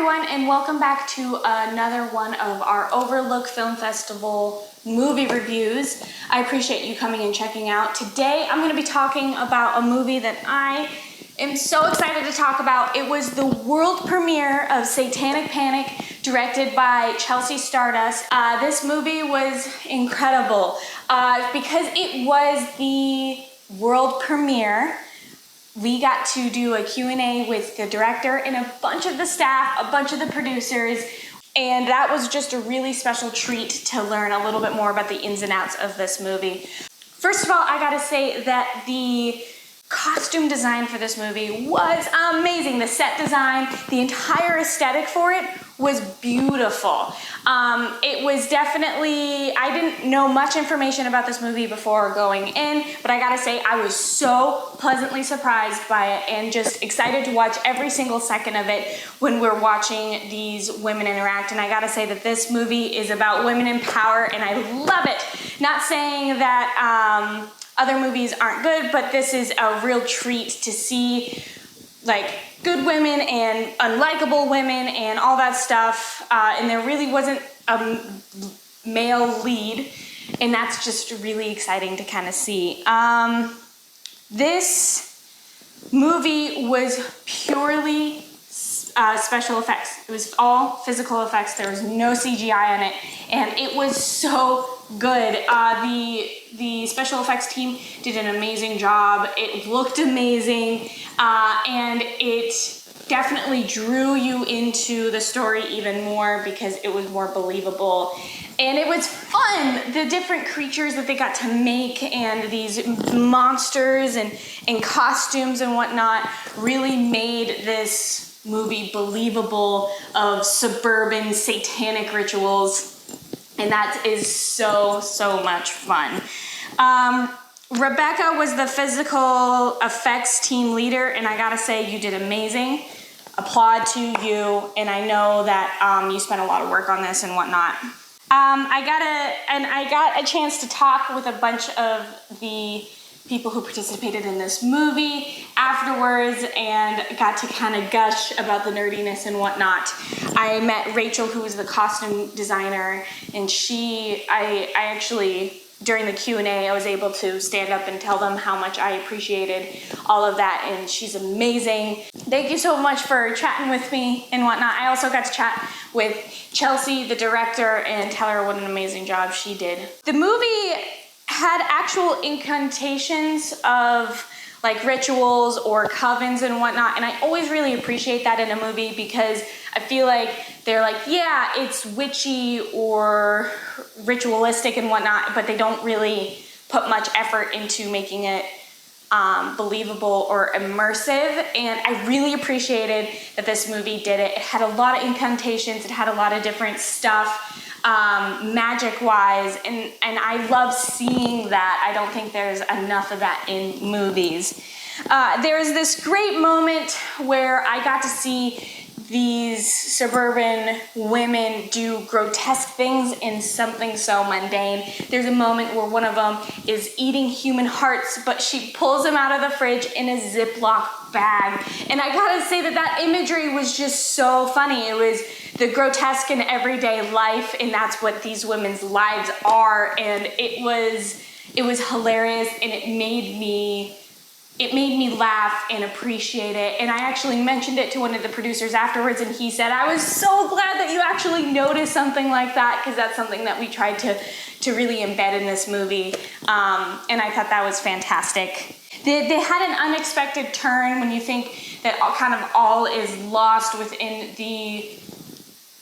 everyone, and welcome back to another one of our Overlook Film Festival movie reviews. I appreciate you coming and checking out. Today I'm going to be talking about a movie that I am so excited to talk about. It was the world premiere of Satanic Panic, directed by Chelsea Stardust. This movie was incredible because it was the world premiere. We got to do a Q&A with the director and a bunch of the staff, a bunch of the producers, and that was just a really special treat to learn a little bit more about the ins and outs of this movie. First of all, I gotta say that the costume design for this movie was amazing. The set design, the entire aesthetic for it was beautiful. It was definitely, I didn't know much information about this movie before going in, but I gotta say I was so pleasantly surprised by it and just excited to watch every single second of it when we're watching these women interact. And I gotta say that this movie is about women in power and I love it. Not saying that other movies aren't good, but this is a real treat to see like good women and unlikable women and all that stuff, and there really wasn't a male lead, and that's just really exciting to kind of see. This movie was purely special effects. It was all physical effects. There was no CGI in it, and it was so good. The special effects team did an amazing job. It looked amazing, and it definitely drew you into the story even more because it was more believable. And it was fun. The different creatures that they got to make and these monsters and costumes and whatnot really made this movie believable of suburban satanic rituals. And that is so much fun. Rebecca was the physical effects team leader, and I gotta say, you did amazing. Applaud to you, and I know that you spent a lot of work on this and whatnot. I got a chance to talk with a bunch of the people who participated in this movie afterwards and got to kind of gush about the nerdiness and whatnot. I met Rachel, who was the costume designer, and I actually, during the Q&A, I was able to stand up and tell them how much I appreciated all of that, and she's amazing. Thank you so much for chatting with me and whatnot. I also got to chat with Chelsea, the director, and tell her what an amazing job she did. The movie had actual incantations of like rituals or covens and whatnot, and I always really appreciate that in a movie because I feel like they're like, yeah, it's witchy or ritualistic and whatnot, but they don't really put much effort into making it believable or immersive, and I really appreciated that this movie did it. It had a lot of incantations, it had a lot of different stuff, magic wise, and I love seeing that. I don't think there's enough of that in movies. There was this great moment where I got to see these suburban women do grotesque things in something so mundane. There's a moment where one of them is eating human hearts, but she pulls them out of the fridge in a Ziploc bag. And I gotta say that imagery was just so funny. It was the grotesque in everyday life, and that's what these women's lives are. And it was hilarious, and it made me laugh and appreciate it. And I actually mentioned it to one of the producers afterwards, and he said, I was so glad that you actually noticed something like that, because that's something that we tried to really embed in this movie. And I thought that was fantastic. They had an unexpected turn when you think that kind of all is lost within the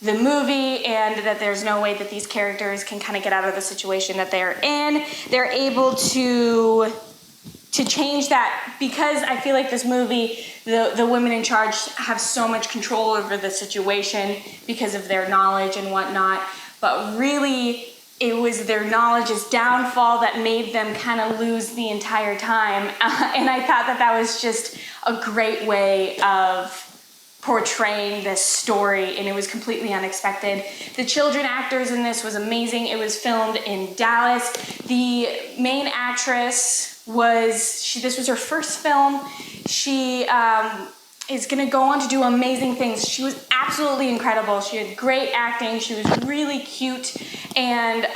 movie and that there's no way that these characters can kind of get out of the situation that they're in. They're able to change that, because I feel like this movie, the women in charge have so much control over the situation because of their knowledge and whatnot, but really it was their knowledge's downfall that made them kind of lose the entire time. And I thought that was just a great way of portraying this story, and it was completely unexpected. The children actors in this was amazing. It was filmed in Dallas. The main actress this was her first film. She is gonna go on to do amazing things. She was absolutely incredible. She had great acting. She was really cute, and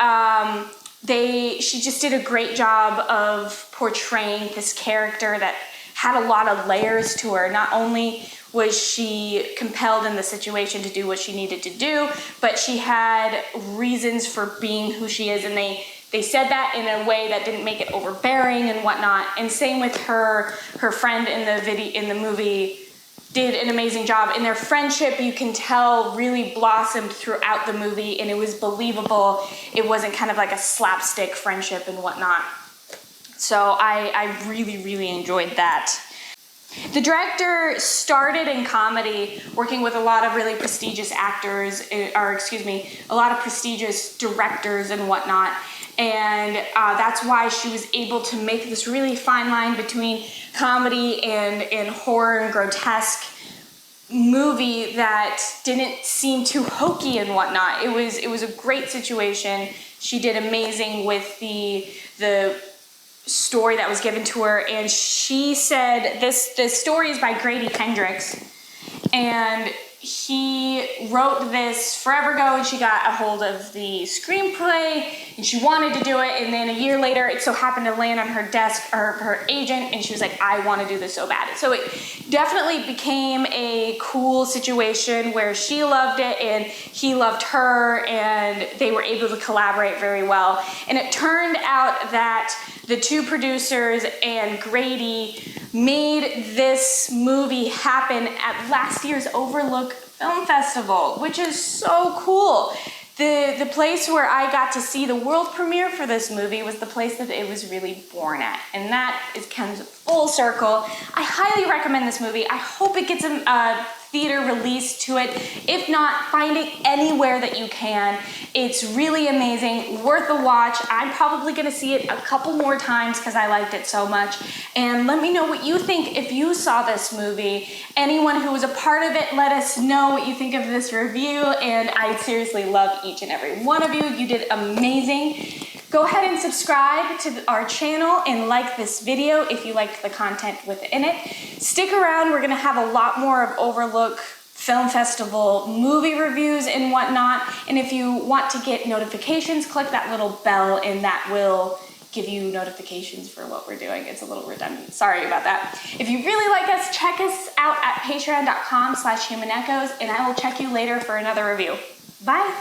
she just did a great job of portraying this character that had a lot of layers to her. Not only was she compelled in the situation to do what she needed to do, but she had reasons for being who she is, and they said that in a way that didn't make it overbearing and whatnot. And same with her friend in the movie did an amazing job. And their friendship, you can tell, really blossomed throughout the movie, and it was believable. It wasn't kind of like a slapstick friendship and whatnot. So I really, really enjoyed that. The director started in comedy, working with a lot of really prestigious actors, a lot of prestigious directors and whatnot. And that's why she was able to make this really fine line between comedy and horror and grotesque movie that didn't seem too hokey and whatnot. It was a great situation. She did amazing with the story that was given to her, and she said this story is by Grady Hendrix, and he wrote this forever ago, and she got a hold of the screenplay and she wanted to do it, and then a year later it so happened to land on her desk, or her agent, and she was like, I want to do this so bad. So it definitely became a cool situation where she loved it and he loved her, and they were able to collaborate very well. And it turned out that the two producers and Grady made this movie happen at last year's Overlook Film Festival, which is so cool. The place where I got to see the world premiere for this movie was the place that it was really born at, and that comes full circle. I highly recommend this movie. I hope it gets a theater release to it. If not, find it anywhere that you can. It's really amazing, worth a watch. I'm probably gonna see it a couple more times because I liked it so much. And let me know what you think if you saw this movie. Anyone who was a part of it, let us know what you think of this review, and I seriously love each and every one of you. You did amazing. Go ahead and subscribe to our channel and like this video if you liked the content within it. Stick around, we're gonna have a lot more of Overlook Film Festival movie reviews and whatnot. And if you want to get notifications, click that little bell and that will give you notifications for what we're doing. It's a little redundant, sorry about that. If you really like us, check us out at patreon.com/humanechoes, and I will check you later for another review. Bye.